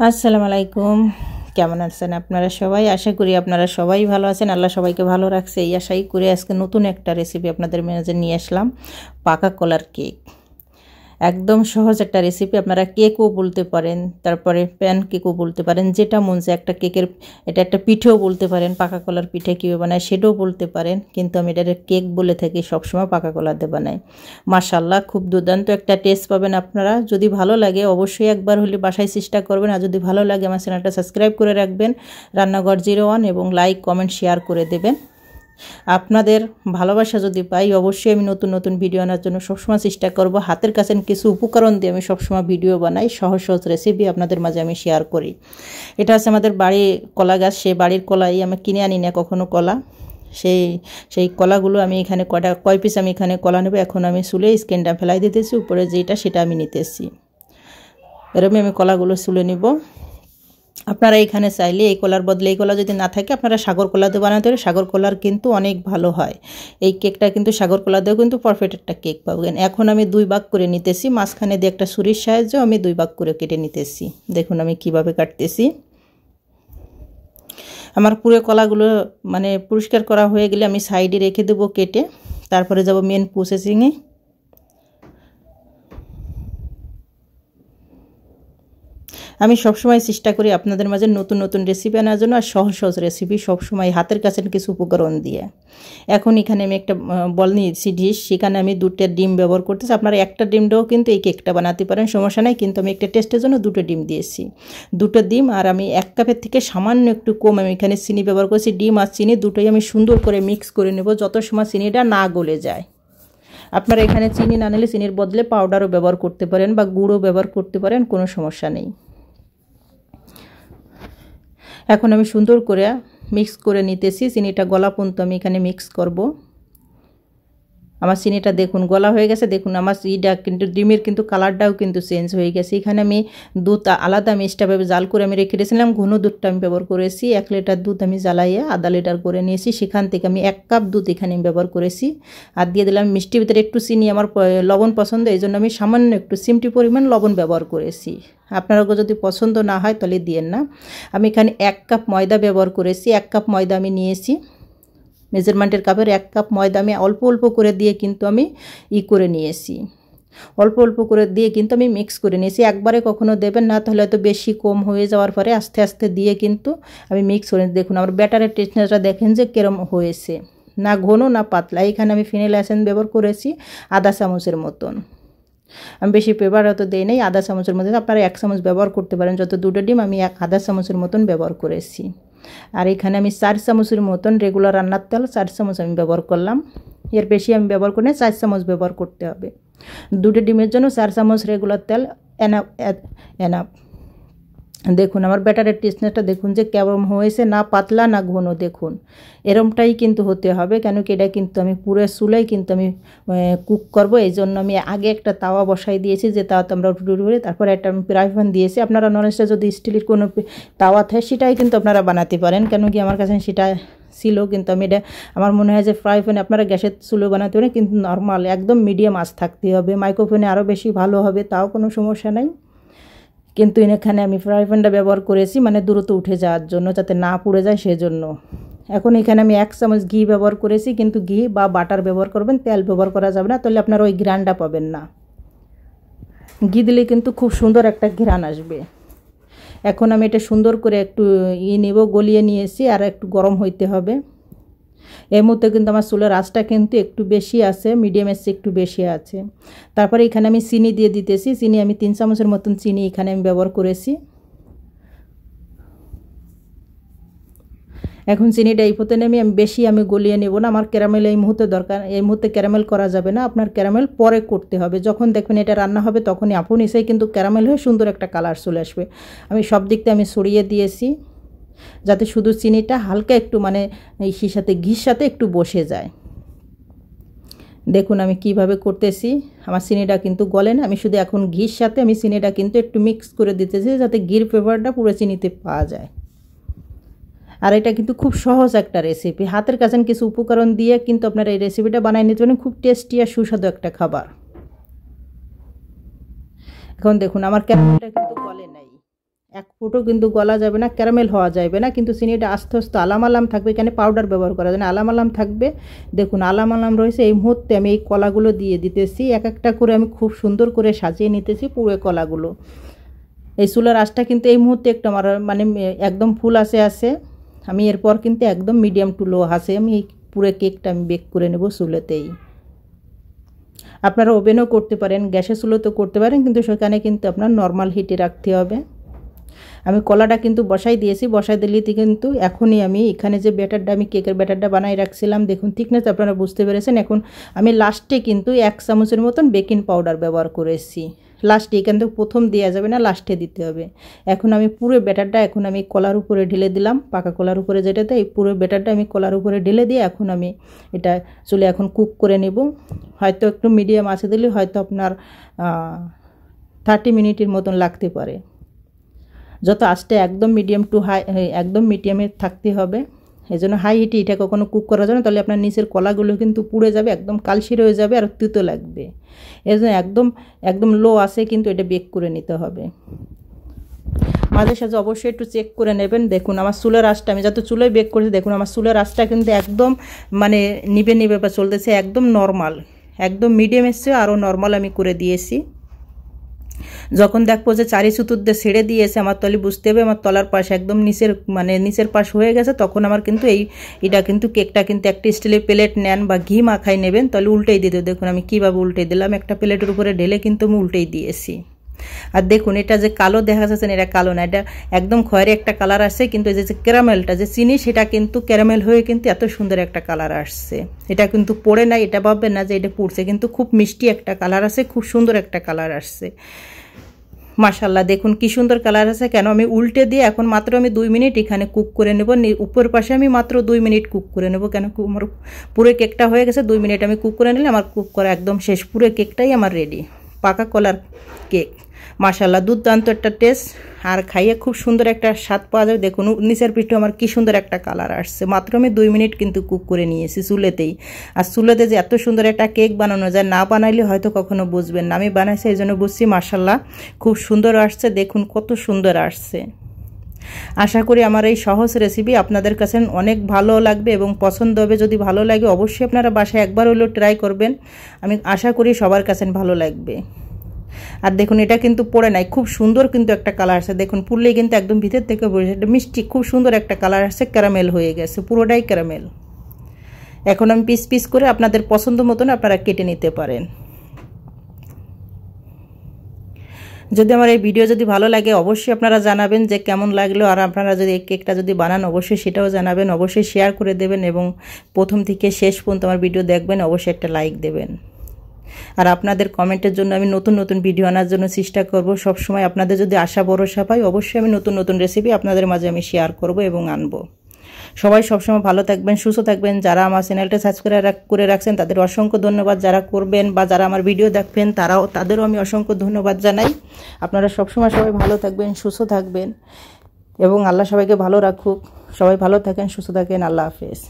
আসসালামু আলাইকুম। কেমন আছেন আপনারা সবাই? আশা করি আপনারা সবাই ভালো আছেন। আল্লাহ সবাইকে ভালো রাখছে এই আশাই করে আজকে নতুন একটা রেসিপি আপনাদের মাঝে নিয়ে আসলাম, পাকা কলার কেক। একদম সহজ একটা রেসিপি। আপনারা কেকও বলতে পারেন, তারপরে প্যান কেকও বলতে পারেন, যেটা মন চায়। একটা কেকের এটা একটা পিঠেও বলতে পারেন, পাকা কলার পিঠে কীভাবে বানায় সেটাও বলতে পারেন, কিন্তু আমি এটা কেক বলে থাকি, সবসময় পাকা কলা দিয়ে বানাই। মাশাআল্লাহ, খুব দুর্দান্ত একটা টেস্ট পাবেন আপনারা। যদি ভালো লাগে অবশ্যই একবার হলে বাসায় চেষ্টা করবেন, আর যদি ভালো লাগে আমার চ্যানেলটা সাবস্ক্রাইব করে রাখবেন, রান্নাঘর 01, এবং লাইক কমেন্ট শেয়ার করে দেবেন। আপনাদের ভালোবাসা যদি পাই অবশ্যই আমি নতুন নতুন ভিডিও আনার জন্য সবসময় চেষ্টা করব। হাতের কাছে কিছু উপকরণ দিয়ে আমি সবসময় ভিডিও বানাই, সহজ সহজ রেসিপি আপনাদের মাঝে আমি শেয়ার করি। এটা হচ্ছে আমাদের বাড়ির কলা গাছ, সেই বাড়ির কলাই, আমি কিনে আনি না কখনো কলা। সেই কলাগুলো আমি এখানে কয় পিস আমি এখানে কলা নেব। এখন আমি চুলে স্কিনটা ফেলাই দিতেছি, উপরে যেটা সেটা আমি নিতেছি। এরকমই আমি কলাগুলো চুলে নিব। আপনারা এখানে চাইলে এই কলার বদলে, এই কলা যদি না থাকে আপনারা সাগর কলা দিয়ে বানাতে পারেন। সাগর কলার কিন্তু অনেক ভালো হয় এই কেকটা, কিন্তু সাগর কলা দিয়েও কিন্তু পারফেক্ট একটা কেক পাবেন। এখন আমি 2 ভাগ করে নিতেছি, মাঝখানে দিয়ে একটা ছুরির সাহায্যে আমি 2 ভাগ করে কেটে নিতেছি। দেখুন আমি কিভাবে কাটতেছি। আমার পুরো কলাগুলো মানে পরিষ্কার করা হয়ে গেলে আমি সাইডে রেখে দেবো কেটে, তারপরে যাব মেন প্রসেসিংয়ে। আমি সবসময় চেষ্টা করি আপনাদের মাঝে নতুন নতুন রেসিপি আনার জন্য, আর সহজ সহজ রেসিপি সবসময় হাতের কাছে কিছু উপকরণ দিয়ে। এখন এখানে আমি একটা বল নিয়েছি ডিশ, সেখানে আমি 2টা ডিম ব্যবহার করতেছি। আপনারা একটা ডিম দিয়েও কিন্তু এই কেকটা বানাতে পারেন, সমস্যা নাই, কিন্তু আমি একটা টেস্টের জন্য 2টো ডিম দিয়েছি। 2টো ডিম, আর আমি 1 কাপের থেকে সামান্য একটু কম আমি এখানে চিনি ব্যবহার করেছি। ডিম আর চিনি দুটোই আমি সুন্দর করে মিক্স করে নেব, যত সময় চিনিটা না গলে যায়। আপনারা এখানে চিনি না নিলে চিনির বদলে পাউডারও ব্যবহার করতে পারেন, বা গুঁড়ও ব্যবহার করতে পারেন, কোনো সমস্যা নেই। এখন আমি সুন্দর করে মিক্স করে নিতেছি। চিনিটা গলা পর্যন্ত আমি এখানে মিক্স করব। আমার চিনিটা দেখুন গলা হয়ে গেছে। দেখুন আমার চিনিটা কিন্তু ডিমের কিন্তু কালারটাও কিন্তু চেঞ্জ হয়ে গেছে। এখানে আমি দুধ আলাদা আমি এক্সট্রাভাবে জাল করে আমি রেখে দিয়েছিলাম। ঘন দুধটা আমি ব্যবহার করেছি। 1 লিটার দুধ আমি জ্বালাইয়ে আধা লিটার করে নিয়েছি, সেখান থেকে আমি 1 কাপ দুধ এখানে আমি ব্যবহার করেছি। আর দিয়ে দিলাম মিষ্টির ভিতরে একটু চিনি, আমার লবণ পছন্দ, এই জন্য আমি সামান্য একটু চিমটি পরিমাণ লবণ ব্যবহার করেছি। আপনারা যদি পছন্দ না হয় তাহলে দিয়েন না। আমি এখানে 1 কাপ ময়দা ব্যবহার করেছি। 1 কাপ ময়দা আমি নিয়েছি, মেজারমেন্টের কাপের 1 কাপ ময়দা আমি অল্প অল্প করে দিয়ে কিন্তু আমি করে নিয়েছি। অল্প অল্প করে দিয়ে কিন্তু আমি মিক্স করে নিয়েছি। একবারে কখনো দেবেন না, তাহলে হয়তো বেশি কম হয়ে যাওয়ার পরে আস্তে আস্তে দিয়ে কিন্তু আমি মিক্স করে। দেখুন আমার ব্যাটারের টেক্সচারটা দেখেন যে কিরম হয়েছে, না ঘন না পাতলা। এখানে আমি ফিনাইল এসেন্স ব্যবহার করেছি আধা চামচের মতন। আমি বেশি পেপার অত দেই নাই, আধা চামচের মধ্যে। আপনারা 1 চামচ ব্যবহার করতে পারেন, যত 2টো ডিম আমি আধা চামচের মতন ব্যবহার করেছি। আর এখানে আমি 4 চামচের মতন রেগুলার রান্নার তেল 4 চামচ আমি ব্যবহার করলাম। এর বেশি আমি ব্যবহার করি না, 4 চামচ ব্যবহার করতে হবে। 2টো ডিমের জন্য 4 চামচ রেগুলার তেল এনাফ। দেখুন আমার ব্যাটারের টেক্সচারটা দেখুন যে কেমন হয়েছে, না পাতলা না ঘন। দেখুন এরমটাই কিন্তু হতে হবে, কেন কি এটা কিন্তু আমি পুরো চুলায় কিন্তু আমি কুক করব। এই জন্য আমি আগে একটা তাওয়া বসাই দিয়েছি, যে তাওয়াতে আমরা রুটি করে, তারপরে একটা আমি ফ্রাই প্যান দিয়েছি। আপনারা ননস্টিক যদি স্টিলের কোনো তাওয়া থাকে সেটাই কিন্তু আপনারা বানাতে পারেন, কেন কি আমার কাছে সেটা ছিল। কিন্তু আমি এটা আমার মনে হয় যে ফ্রাই প্যানে আপনারা গ্যাসের চুলো বানাতে পারেন, কিন্তু নর্মাল একদম মিডিয়াম আঁচ থাকতে হবে। মাইক্রোওভেনে আরও বেশি ভালো হবে, তাও কোনো সমস্যা নাই। কিন্তু এখানে আমি ফ্রাই প্যানটা ব্যবহার করেছি মানে দ্রুত উঠে যাওয়ার জন্য, যাতে না পুড়ে যায় সেজন্য। এখন এখানে আমি 1 চামচ ঘি ব্যবহার করেছি, কিন্তু ঘি বা বাটার ব্যবহার করবেন, তেল ব্যবহার করা যাবে না, তাহলে আপনারা ওই ঘ্রাণটা পাবেন না। ঘি দিলে কিন্তু খুব সুন্দর একটা ঘ্রাণ আসবে। এখন আমি এটা সুন্দর করে একটু নেব, গলিয়ে নিয়েছি, আর একটু গরম হইতে হবে। এর মধ্যে কিন্তু আমার চুলের আঁচটা কিন্তু একটু বেশি আছে, মিডিয়ামের চেয়ে একটু বেশি আছে। তারপরে এখানে আমি চিনি দিয়ে দিতেছি। চিনি আমি 3 চামচের মতন চিনি এখানে আমি ব্যবহার করেছি। এখন চিনিটা এই পথে নেমে আমি বেশি গলিয়ে নেব না, আমার ক্যারামেল এই মুহূর্তে দরকার। এই মুহূর্তে ক্যারামেল করা যাবে না, আপনার ক্যারামেল পরে করতে হবে। যখন দেখবেন এটা রান্না হবে তখনই আপন এসেই কিন্তু ক্যারামেল হয়ে সুন্দর একটা কালার চলে আসবে। আমি সব দিক থেকে আমি ছড়িয়ে দিয়েছি, যাতে শুধু চিনিটা হালকা একটু মানে এই সাথে ঘির সাথে একটু বসে যায়। দেখুন আমি কিভাবে করতেছি, আমার চিনিটা কিন্তু গলে না। আমি শুধু এখন ঘির সাথে আমি চিনিটা কিন্তু একটু মিক্স করে দিতেছি, যাতে ঘির ফ্লেভারটা পুরো চিনিতে পাওয়া যায়। আর এটা কিন্তু খুব সহজ একটা রেসিপি, হাতের কাছে কিছু উপকরণ দিয়ে কিন্তু আপনারা এই রেসিপিটা বানিয়ে নিতে পারেন। খুব টেস্টি আর সুস্বাদু একটা খাবার। এখন দেখুন আমার ক্যারামেলটা কিন্তু গলে নাই, এক ফুটও কিন্তু গলা যাবে না, ক্যারামেল হওয়া যাবে না, কিন্তু চিনিটা আস্তে আস্তে আলাম আলাম থাকবে। এখানে পাউডার ব্যবহার করা যায় না, আলাম আলাম থাকবে। দেখুন আলাম আলাম রয়েছে। এই মুহূর্তে আমি এই কলাগুলো দিয়ে দিতেছি, এক একটা করে আমি খুব সুন্দর করে সাজিয়ে নিতেছি পুরো কলাগুলো। এই চুলার আঁচটা কিন্তু এই মুহূর্তে একটু আমার মানে একদম ফুল আছে। আমি এরপর কিন্তু একদম মিডিয়াম টু লো আছে আমি এই পুরো কেকটা আমি বেক করে নেব চুলাতেই। আপনারা ওভেনও করতে পারেন, গ্যাসের চুলোতেও করতে পারেন, কিন্তু সেখানে কিন্তু আপনার নর্মাল হিটে রাখতে হবে। আমি কলাটা কিন্তু বসাই দিয়েছি, বসাই দিলে কিন্তু এখনই আমি এখানে যে ব্যাটারটা আমি কেকের ব্যাটারটা বানাই রাখছিলাম, দেখুন থিকনেস আপনারা বুঝতে পেরেছেন। এখন আমি লাস্টে কিন্তু 1 চামচের মতন বেকিং পাউডার ব্যবহার করেছি। লাস্টে এখান থেকে প্রথম দেওয়া যাবে না, লাস্টে দিতে হবে। এখন আমি পুরো ব্যাটারটা এখন আমি কলার উপরে ঢেলে দিলাম, পাকা কলার উপরে যেটাতে এই পুরো ব্যাটারটা আমি কলার উপরে ঢেলে দিয়ে এখন আমি এটা চুলে এখন কুক করে নেব। হয়তো একটু মিডিয়াম আঁচে দিলে হয়তো আপনার 30 মিনিটের মতন লাগতে পারে। যত আঁচটা একদম মিডিয়াম টু হাই, একদম মিডিয়ামে থাকতে হবে। এই জন্য হাই হিটে এটা কখনো কুক করা যাবে না, তাহলে আপনার নিচের কলাগুলো কিন্তু পুড়ে যাবে, একদম কালশির হয়ে যাবে আর তিতো লাগবে। এই জন্য একদম লো আছে কিন্তু এটা বেক করে নিতে হবে। মাঝে সাঝে অবশ্যই একটু চেক করে নেবেন। দেখুন আমার চুলের আঁচটা আমি যত চুলোয় বেক করেছি, দেখুন আমার চুলের আঁচটা কিন্তু একদম মানে নিবে বা চলতেছে, একদম নর্মাল, একদম মিডিয়াম এসছে, আরও নর্মাল আমি করে দিয়েছি। যখন দেখবো যে চারি চতুর্থে ছেড়ে দিয়েছে আমার, তলে বুঝতে হবে আমার তলার পাশ একদম নিচের পাশ হয়ে গেছে। তখন আমার কিন্তু এটা কিন্তু কেকটা কিন্তু একটা স্টিলের প্লেট নেন বা ঘি মাখাই নেবেন, তাহলে উল্টেই দিতে। দেখুন আমি কীভাবে উল্টে দিলাম, একটা প্লেটের উপরে ঢেলে কিন্তু আমি উল্টেই দিয়েছি। আর দেখুন এটা যে কালো দেখা যাচ্ছে, এটা কালো না, এটা একদম খয়েরি একটা কালার আসছে। কিন্তু এই যে ক্যারামেলটা যে চিনি, সেটা কিন্তু ক্যারামেল হয়ে কিন্তু এত সুন্দর একটা কালার আসছে। এটা কিন্তু পড়ে নাই, এটা ভাববেন না যে এটা পুড়ছে, কিন্তু খুব মিষ্টি একটা কালার আছে, খুব সুন্দর একটা কালার আসছে। মাশাআল্লাহ দেখুন কি সুন্দর কালার আছে। কেন আমি উল্টে দিয়ে এখন মাত্র আমি 2 মিনিট এখানে কুক করে নেব। উপর পাশে আমি মাত্র 2 মিনিট কুক করে নেব। কেন আমার পুরো কেকটা হয়ে গেছে, 2 মিনিট আমি কুক করে নিলে আমার কুক করা একদম শেষ। পুরো কেকটাই আমার রেডি, পাকা কলার কেক। মাশাআল্লাহ দুর্দান্ত একটা টেস্ট, আর খাইয়ে খুব সুন্দর একটা স্বাদ পাওয়া যাবে। দেখুন নিচের পিঠে আমার কি সুন্দর একটা কালার আসছে। মাত্র আমি 2 মিনিট কিন্তু কুক করে নিয়েছি চুলেতেই। আর চুলেতে যে এত সুন্দর একটা কেক বানানো যায়, না বানাইলে হয়তো কখনো বুঝবেন না। আমি বানাইছি এই জন্য বুঝছি। মাশাআল্লাহ খুব সুন্দর আসছে, দেখুন কত সুন্দর আসছে। আশা করি আমার এই সহজ রেসিপি আপনাদের কাছে অনেক ভালো লাগবে এবং পছন্দ হবে। যদি ভালো লাগে অবশ্যই আপনারা বাসায় একবার হলেও ট্রাই করবেন। আমি আশা করি সবার কাছে ভালো লাগবে। আর দেখুন এটা কিন্তু পড়ে নাই, খুব সুন্দর কিন্তু একটা কালার আসছে। দেখুন পুরলেই কিন্তু একদম ভিতর থেকে মিষ্টি, খুব সুন্দর একটা কালার আসছে, ক্যারামেল হয়ে গেছে, পুরোটাই ক্যারামেল। এখন আমি পিস পিস করে আপনাদের পছন্দ মতন আপনারা কেটে নিতে পারেন। যদি আমার এই ভিডিও যদি ভালো লাগে অবশ্যই আপনারা জানাবেন যে কেমন লাগলো। আর আপনারা যদি এই কেকটা যদি বানান অবশ্যই সেটাও জানাবেন, অবশ্যই শেয়ার করে দেবেন এবং প্রথম থেকে শেষ পর্যন্ত আমার ভিডিও দেখবেন, অবশ্যই একটা লাইক দেবেন। আর আপনাদের কমেন্টের জন্য আমি নতুন নতুন ভিডিও আনার জন্য চেষ্টা করব। সব সময় আপনাদের যদি আশা ভরসা পাই অবশ্যই আমি নতুন নতুন রেসিপি আপনাদের মাঝে আমি শেয়ার করব এবং আনবো। সবাই সবসময় ভালো থাকবেন, সুস্থ থাকবেন। যারা আমার চ্যানেলটা সাবস্ক্রাইব করে রাখছেন তাদের অসংখ্য ধন্যবাদ। যারা করবেন বা যারা আমার ভিডিও দেখবেন তাদেরও আমি অসংখ্য ধন্যবাদ জানাই। আপনারা সবসময় সবাই ভালো থাকবেন, সুস্থ থাকবেন এবং আল্লাহ সবাইকে ভালো রাখুক। সবাই ভালো থাকেন, সুস্থ থাকেন। আল্লাহ হাফেজ।